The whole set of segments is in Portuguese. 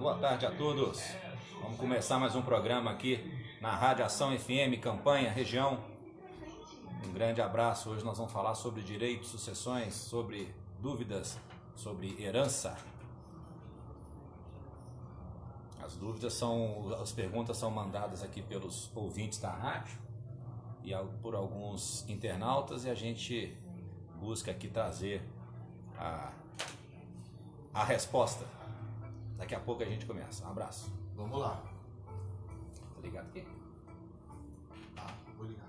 Boa tarde a todos. Vamos começar mais um programa aqui na Rádio Ação FM, Campanha, região. Um grande abraço. Hoje nós vamos falar sobre direito, sucessões, sobre dúvidas, sobre herança. As perguntas são mandadas aqui pelos ouvintes da rádio e por alguns internautas, e a gente busca aqui trazer a resposta. Daqui a pouco a gente começa. Um abraço. Vamos lá. Tá ligado aqui? Tá, vou ligar.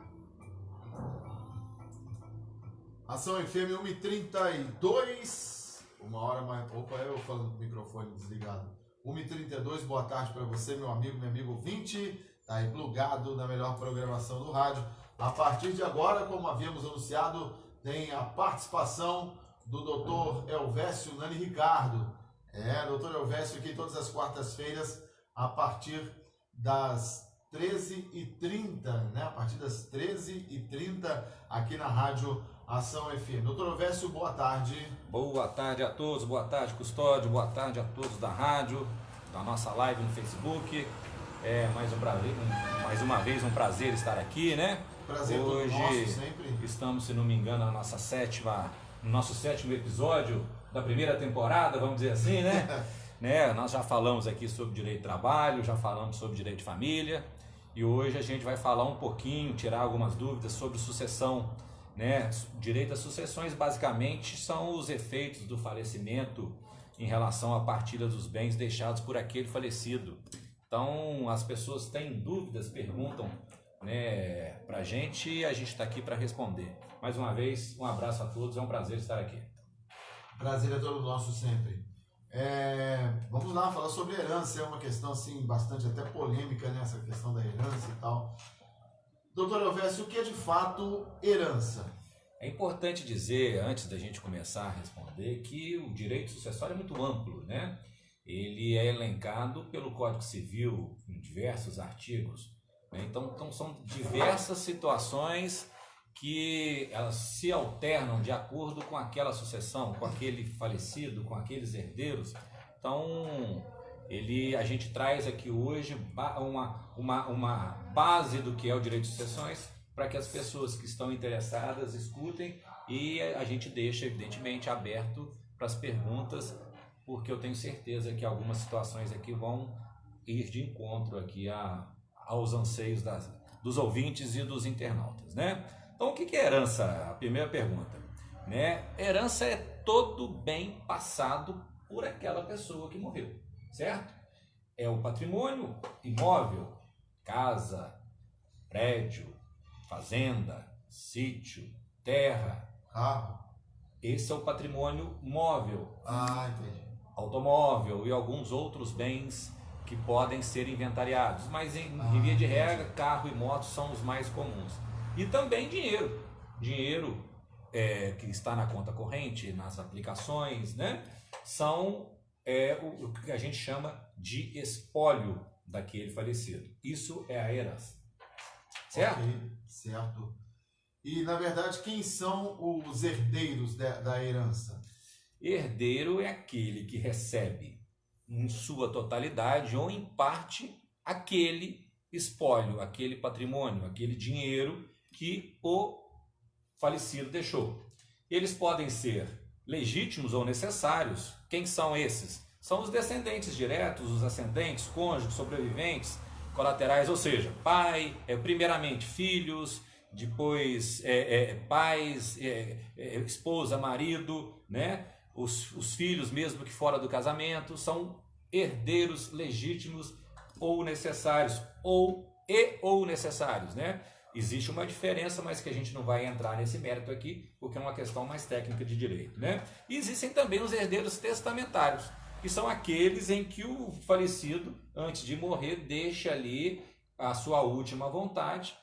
Ação FM 1h32. Uma hora mais. Opa, eu falando com o microfone desligado. 1h32, boa tarde para você, meu amigo ouvinte. Tá aí plugado na melhor programação do rádio. A partir de agora, como havíamos anunciado, tem a participação do Dr. Elvésio Nani Ricardo. Dr. Elvésio aqui todas as quartas-feiras, a partir das 13h30, né? A partir das 13h30, aqui na Rádio Ação FM. Dr. Elvésio, boa tarde. Boa tarde a todos, boa tarde, Custódio, boa tarde a todos da rádio, da nossa live no Facebook. Mais uma vez um prazer estar aqui, né? Prazer hoje nosso, sempre. Estamos, se não me engano, no nosso sétimo episódio da primeira temporada, vamos dizer assim, né? Nós já falamos aqui sobre direito de trabalho, já falamos sobre direito de família, e hoje a gente vai falar um pouquinho, tirar algumas dúvidas sobre sucessão, né? Direito às sucessões basicamente são os efeitos do falecimento em relação à partilha dos bens deixados por aquele falecido. Então as pessoas têm dúvidas, perguntam, né, pra gente, e a gente está aqui para responder. Mais uma vez, um abraço a todos, é um prazer estar aqui. Prazer é todo nosso sempre. Vamos lá, falar sobre herança. É uma questão assim, bastante até polêmica, né? Essa questão da herança e tal. Doutor Elvésio, o que é de fato herança? É importante dizer, antes da gente começar a responder, que o direito sucessório é muito amplo, né? Ele é elencado pelo Código Civil em diversos artigos, né? Então são diversas situações que elas se alternam de acordo com aquela sucessão, com aquele falecido, com aqueles herdeiros. Então, a gente traz aqui hoje uma base do que é o direito de sucessões para que as pessoas que estão interessadas escutem, e a gente deixa, evidentemente, aberto para as perguntas, porque eu tenho certeza que algumas situações aqui vão ir de encontro aqui aos anseios dos ouvintes e dos internautas, né? Então, o que é herança? A primeira pergunta, né? Herança é todo bem passado por aquela pessoa que morreu, certo? É o patrimônio imóvel, casa, prédio, fazenda, sítio, terra, Carro. Esse é o patrimônio móvel. Entendi. Automóvel e alguns outros bens que podem ser inventariados, mas em via de regra, carro e moto são os mais comuns. E também dinheiro que está na conta corrente, nas aplicações, né? São o que a gente chama de espólio daquele falecido. Isso é a herança, certo? Okay, certo. E na verdade, quem são os herdeiros da herança? Herdeiro é aquele que recebe em sua totalidade ou em parte aquele espólio, aquele patrimônio, aquele dinheiro que o falecido deixou. Eles podem ser legítimos ou necessários. Quem são esses? São os descendentes diretos, os ascendentes, cônjuges, sobreviventes, colaterais, ou seja, primeiramente filhos, depois pais, esposa, marido, né? Os filhos mesmo que fora do casamento são herdeiros legítimos ou necessários, ou necessários, né? Existe uma diferença, mas que a gente não vai entrar nesse mérito aqui, porque é uma questão mais técnica de direito, né? E existem também os herdeiros testamentários, que são aqueles em que o falecido, antes de morrer, deixa ali a sua última vontade,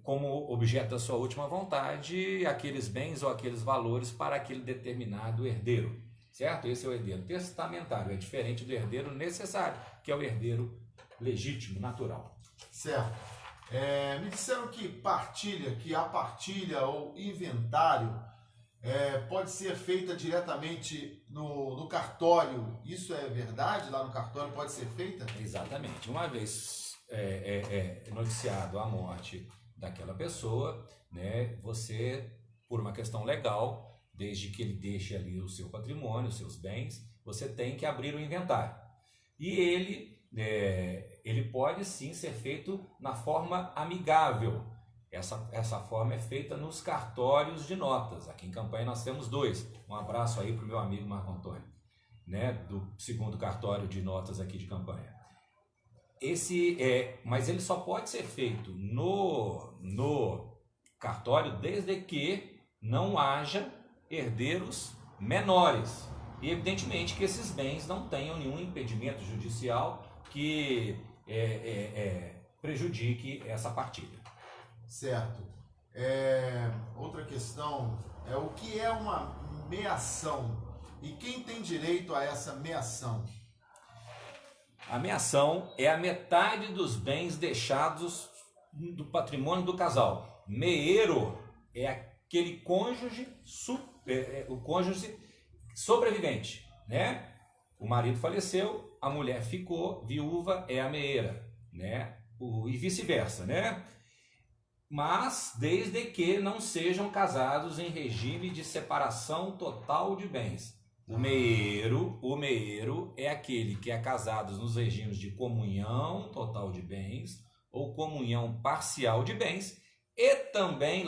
como objeto da sua última vontade, aqueles bens ou aqueles valores para aquele determinado herdeiro, certo? Esse é o herdeiro testamentário, é diferente do herdeiro necessário, que é o herdeiro legítimo, natural. Certo. Me disseram que a partilha ou inventário pode ser feita diretamente no cartório. Isso é verdade? Lá no cartório pode ser feita? Exatamente. Uma vez noticiado a morte daquela pessoa, né, você, por uma questão legal, desde que ele deixe ali o seu patrimônio, os seus bens, você tem que abrir o inventário. E ele pode sim ser feito na forma amigável. Essa forma é feita nos cartórios de notas. Aqui em Campanha nós temos 2. Um abraço aí para o meu amigo Marco Antônio, né, do segundo cartório de notas aqui de Campanha. Mas ele só pode ser feito no cartório desde que não haja herdeiros menores. E evidentemente que esses bens não tenham nenhum impedimento judicial que prejudique essa partilha. Certo. Outra questão é o que é uma meação e quem tem direito a essa meação? A meação é a metade dos bens deixados do patrimônio do casal. Meeiro é aquele cônjuge, o cônjuge sobrevivente, né? O marido faleceu, a mulher ficou viúva, é a meeira, né? E vice-versa, né? Mas desde que não sejam casados em regime de separação total de bens. O meeiro é aquele que é casado nos regimes de comunhão total de bens ou comunhão parcial de bens. E também,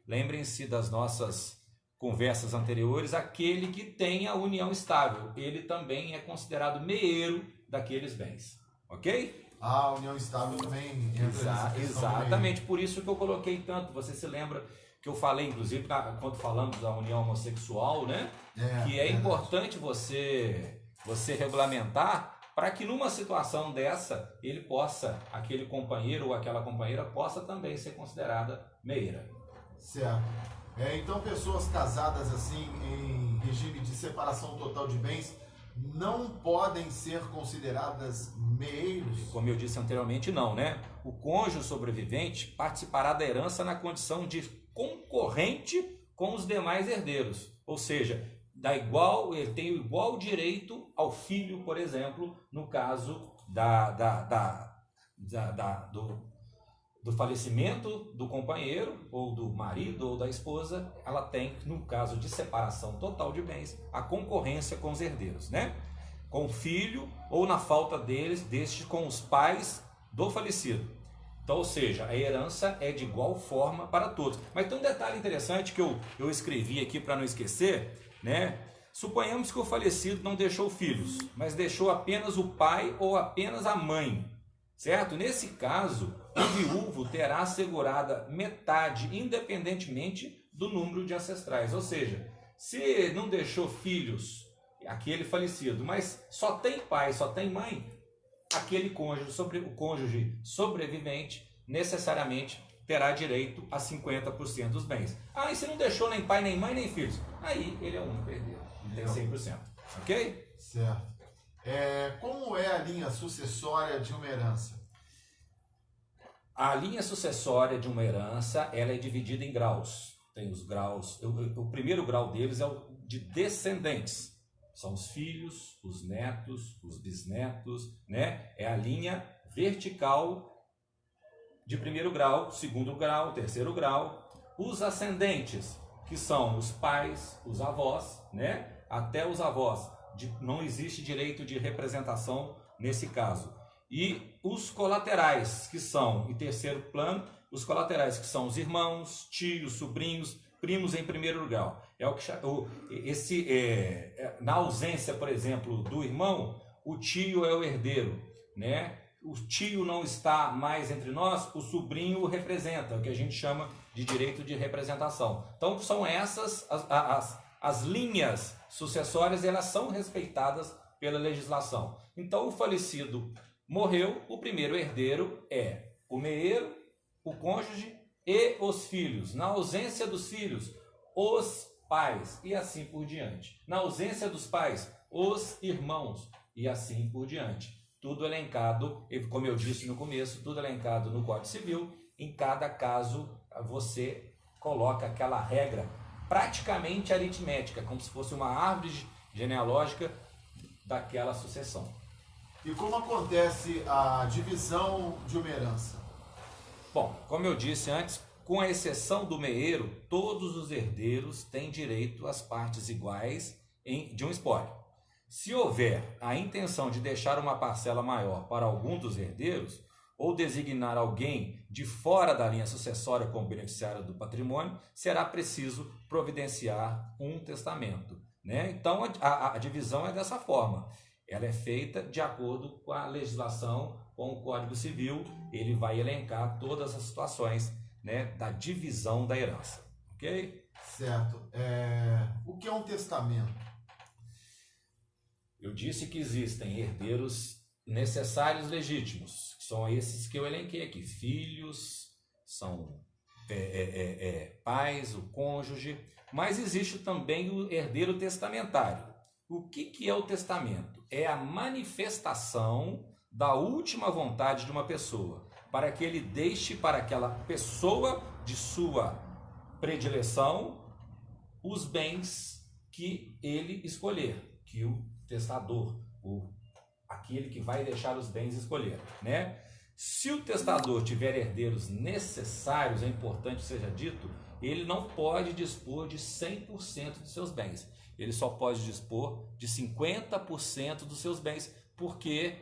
lembrem-se das nossas conversas anteriores, aquele que tem a união estável. Ele também é considerado meeiro daqueles bens. Ok? A união estável também entra exatamente, por isso que eu coloquei tanto. Você se lembra que eu falei, inclusive, quando falamos da união homossexual, né? Que é importante você regulamentar para que numa situação dessa, aquele companheiro ou aquela companheira possa também ser considerada meeira. Certo. Então, pessoas casadas assim em regime de separação total de bens não podem ser consideradas meeiros? Como eu disse anteriormente, não, né? O cônjuge sobrevivente participará da herança na condição de concorrente com os demais herdeiros. Ou seja, ele tem o igual direito ao filho, por exemplo, no caso do falecimento do companheiro, ou do marido, ou da esposa. Ela tem, no caso de separação total de bens, a concorrência com os herdeiros, né? Com o filho, ou na falta deste com os pais do falecido. Então, ou seja, a herança é de igual forma para todos. Mas tem um detalhe interessante que eu escrevi aqui para não esquecer, né? Suponhamos que o falecido não deixou filhos, mas deixou apenas o pai ou apenas a mãe, certo? Nesse caso, o viúvo terá assegurada metade, independentemente do número de ancestrais. Ou seja, se não deixou filhos, aquele falecido, mas só tem pai, só tem mãe, aquele o cônjuge sobrevivente necessariamente terá direito a 50% dos bens. E se não deixou nem pai, nem mãe, nem filhos, aí ele é o único herdeiro, tem 100%. Ok? Certo. Como é a linha sucessória de uma herança? A linha sucessória de uma herança, ela é dividida em graus. Tem os graus, o primeiro grau deles é o de descendentes. São os filhos, os netos, os bisnetos, né? É a linha vertical de primeiro grau, segundo grau, terceiro grau. Os ascendentes, que são os pais, os avós, né? Até os avós. Não existe direito de representação nesse caso. E os colaterais, que são, em terceiro plano, os colaterais, que são os irmãos, tios, sobrinhos, primos em primeiro grau. Na ausência, por exemplo, do irmão, o tio é o herdeiro, né? O tio não está mais entre nós, o sobrinho o representa, o que a gente chama de direito de representação. Então, são essas as linhas sucessórias, elas são respeitadas pela legislação. Então, o falecido morreu, o primeiro herdeiro é o meeiro, o cônjuge e os filhos. Na ausência dos filhos, os pais e assim por diante. Na ausência dos pais, os irmãos e assim por diante. Tudo elencado, como eu disse no começo, tudo elencado no Código Civil. Em cada caso, você coloca aquela regra praticamente aritmética, como se fosse uma árvore genealógica daquela sucessão. E como acontece a divisão de uma herança? Bom, como eu disse antes, com a exceção do meeiro, todos os herdeiros têm direito às partes iguais de um espólio. Se houver a intenção de deixar uma parcela maior para algum dos herdeiros, ou designar alguém de fora da linha sucessória como beneficiário do patrimônio, será preciso providenciar um testamento, né? Então a divisão é dessa forma. Ela é feita de acordo com a legislação, com o Código Civil. Ele vai elencar todas as situações, né, da divisão da herança. Ok? Certo. O que é um testamento? Eu disse que existem herdeiros necessários legítimos, que são esses que eu elenquei aqui. Filhos, são pais, o cônjuge, mas existe também o herdeiro testamentário. O que é o testamento? É a manifestação da última vontade de uma pessoa, para que ele deixe para aquela pessoa de sua predileção os bens que ele escolher, que o testador, aquele que vai deixar os bens escolher, né? Se o testador tiver herdeiros necessários, é importante que seja dito, ele não pode dispor de 100% dos seus bens. Ele só pode dispor de 50% dos seus bens, porque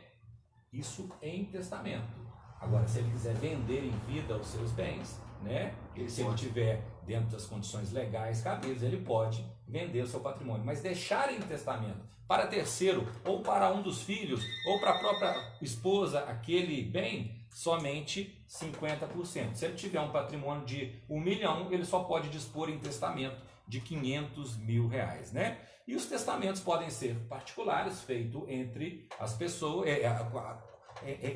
isso é em testamento. Agora, se ele quiser vender em vida os seus bens, né? Se ele tiver dentro das condições legais cabíveis, ele pode vender o seu patrimônio. Mas deixar em testamento para terceiro, ou para um dos filhos, ou para a própria esposa, aquele bem, somente 50%. Se ele tiver um patrimônio de 1 milhão, ele só pode dispor em testamento de 500 mil reais, né? E os testamentos podem ser particulares, feito entre as pessoas,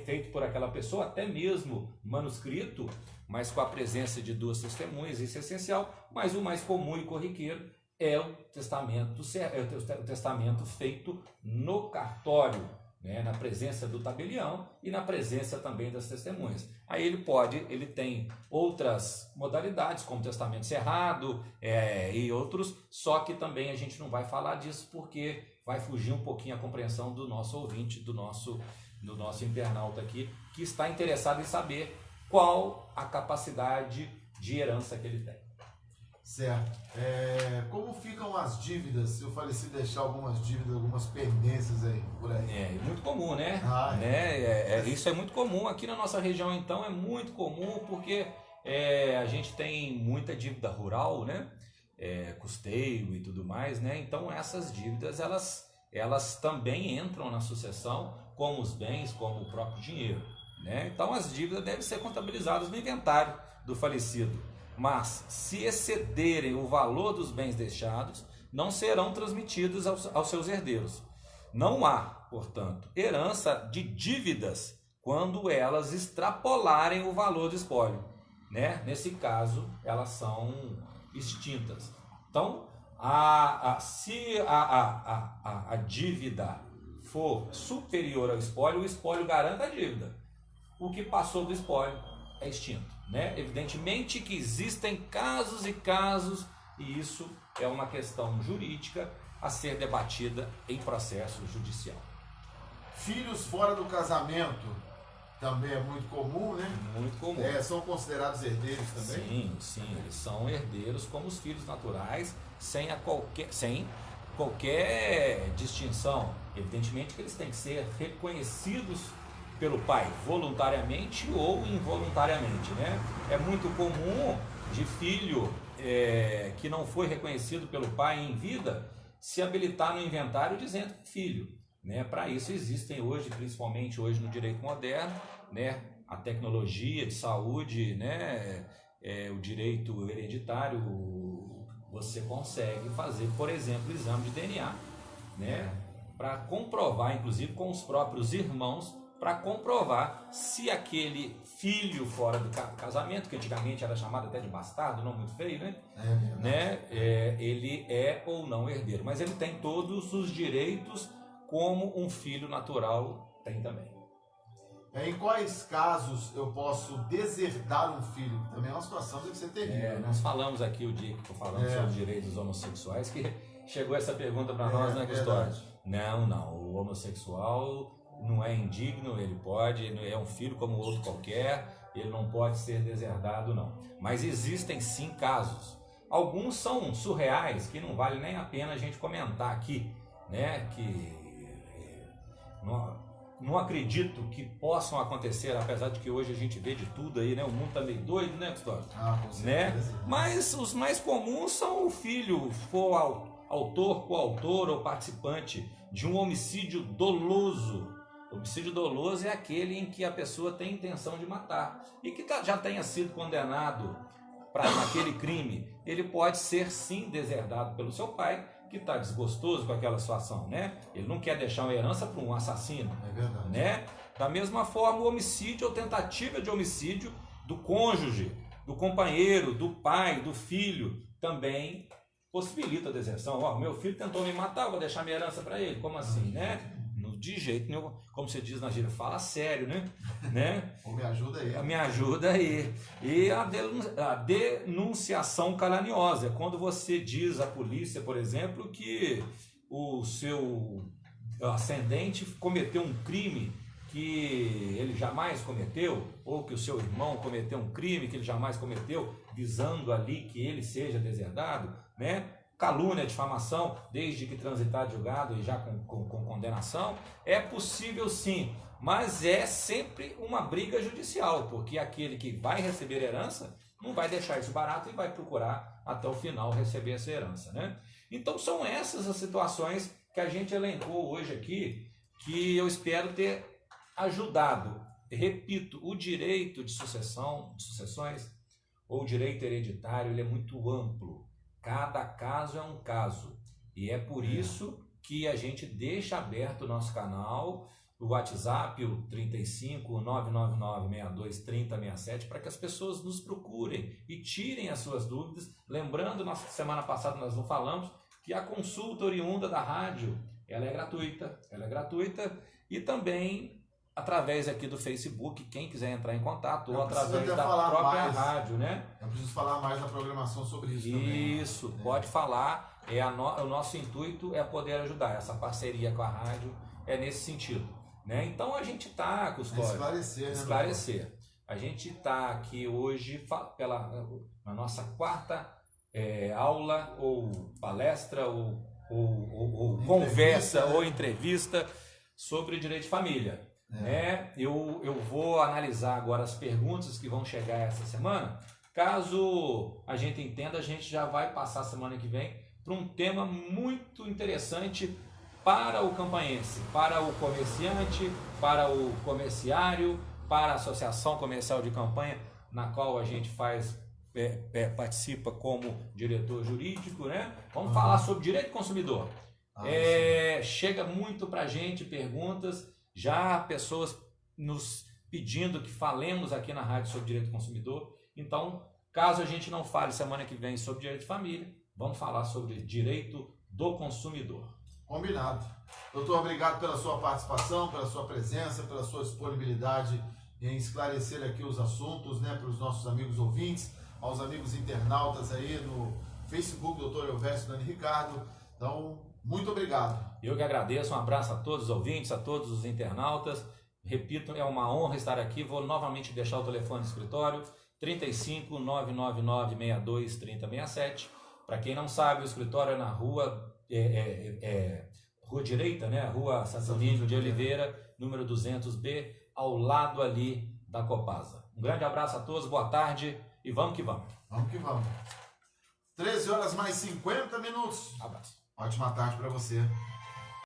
feito por aquela pessoa, até mesmo manuscrito, mas com a presença de 2 testemunhas, isso é essencial. Mas o mais comum e corriqueiro é o testamento feito no cartório, né, na presença do tabelião e na presença também das testemunhas. Aí ele tem outras modalidades, como testamento cerrado e outros, só que também a gente não vai falar disso porque vai fugir um pouquinho a compreensão do nosso ouvinte, do nosso internauta aqui, que está interessado em saber qual a capacidade de herança que ele tem. Certo. Como ficam as dívidas, se o falecido deixar algumas dívidas, algumas pendências aí, por aí? É muito comum, né? Ah, Isso é muito comum. Aqui na nossa região, então, é muito comum porque a gente tem muita dívida rural, né? Custeio e tudo mais, né? Então, essas dívidas, elas também entram na sucessão, como os bens, como o próprio dinheiro, né? Então, as dívidas devem ser contabilizadas no inventário do falecido. Mas, se excederem o valor dos bens deixados, não serão transmitidos aos seus herdeiros. Não há, portanto, herança de dívidas quando elas extrapolarem o valor do espólio, né? Nesse caso, elas são extintas. Então, se a dívida for superior ao espólio, o espólio garante a dívida. O que passou do espólio é extinto, né? Evidentemente que existem casos e casos, e isso é uma questão jurídica a ser debatida em processo judicial. Filhos fora do casamento também é muito comum, né? Muito comum. São considerados herdeiros também? Sim, eles são herdeiros como os filhos naturais, sem qualquer distinção. Evidentemente que eles têm que ser reconhecidos pelo pai, voluntariamente ou involuntariamente, né? É muito comum de filho que não foi reconhecido pelo pai em vida se habilitar no inventário dizendo filho, né? Para isso existem hoje, principalmente hoje no direito moderno, né? A tecnologia de saúde, né? O direito hereditário, você consegue fazer, por exemplo, exame de DNA, né? Para comprovar, inclusive com os próprios irmãos, para comprovar se aquele filho fora do casamento, que antigamente era chamado até de bastardo, não muito feio, né? Ele é ou não herdeiro, mas ele tem todos os direitos como um filho natural tem também. Em quais casos eu posso deserdar um filho? Também é uma situação que deve ser terrível, né? Nós falamos aqui o dia que falamos sobre os direitos dos homossexuais, que chegou essa pergunta para nós, né, Custódio? Não, o homossexual não é indigno, ele é um filho como outro qualquer, ele não pode ser deserdado, não. Mas existem sim casos. Alguns são surreais, que não vale nem a pena a gente comentar aqui, né? Que não acredito que possam acontecer, apesar de que hoje a gente vê de tudo aí, né? O mundo tá meio doido, né, Custódio? Com certeza. Né? Mas os mais comuns são o filho for autor, coautor ou participante de um homicídio doloso. Homicídio doloso é aquele em que a pessoa tem intenção de matar e que já tenha sido condenado naquele crime. Ele pode ser sim deserdado pelo seu pai, que está desgostoso com aquela situação, né? Ele não quer deixar uma herança para um assassino, é verdade, né? Da mesma forma, o homicídio ou tentativa de homicídio do cônjuge, do companheiro, do pai, do filho, também possibilita a deserção. Meu filho tentou me matar, eu vou deixar minha herança para ele. Como assim, né? De jeito nenhum, como você diz na gíria, fala sério, né? Ou me ajuda aí. Me ajuda aí. E a denunciação caluniosa é quando você diz à polícia, por exemplo, que o seu ascendente cometeu um crime que ele jamais cometeu, ou que o seu irmão cometeu um crime que ele jamais cometeu, visando ali que ele seja deserdado, né? Calúnia, difamação, desde que transitar julgado e já com condenação, é possível sim, mas é sempre uma briga judicial, porque aquele que vai receber herança não vai deixar isso barato e vai procurar até o final receber essa herança, né? Então são essas as situações que a gente elencou hoje aqui, que eu espero ter ajudado. Repito, o direito de sucessões ou direito hereditário, ele é muito amplo. Cada caso é um caso, e é por isso que a gente deixa aberto o nosso canal, o WhatsApp, o 35 999 62 30 67, para que as pessoas nos procurem e tirem as suas dúvidas. Lembrando, semana passada nós não falamos que a consulta oriunda da rádio, ela é gratuita, e também através aqui do Facebook, quem quiser entrar em contato, ou através da própria rádio, né? Eu preciso falar mais na programação sobre isso também. Isso, pode falar. O nosso intuito é poder ajudar. Essa parceria com a rádio é nesse sentido, né? Então a gente está, Custódio, esclarecer. A gente está aqui hoje na nossa quarta aula, ou palestra, ou conversa, ou entrevista sobre direito de família. Eu vou analisar agora as perguntas que vão chegar essa semana. Caso a gente entenda, a gente já vai passar semana que vem para um tema muito interessante para o campanhense, para o comerciante, para o comerciário, para a associação comercial de campanha, na qual a gente participa como diretor jurídico, né? Vamos falar sobre direito do consumidor. Chega muito para a gente perguntas, já pessoas nos pedindo que falemos aqui na rádio sobre direito do consumidor. Então, caso a gente não fale semana que vem sobre direito de família, vamos falar sobre direito do consumidor. Combinado. Doutor, obrigado pela sua participação, pela sua presença, pela sua disponibilidade em esclarecer aqui os assuntos, né, para os nossos amigos ouvintes, aos amigos internautas aí no Facebook, doutor Elvésio Dani Ricardo. Então, muito obrigado. Eu que agradeço, um abraço a todos os ouvintes, a todos os internautas. Repito, é uma honra estar aqui. Vou novamente deixar o telefone do escritório, 35 999 62 30 67. Para quem não sabe, o escritório é na rua direita, né? Rua Saturnino de Oliveira, número 200B, ao lado ali da Copasa. Um grande abraço a todos, boa tarde e vamos que vamos. Vamos que vamos. 13 horas mais 50 minutos. Abraço. Ótima tarde para você.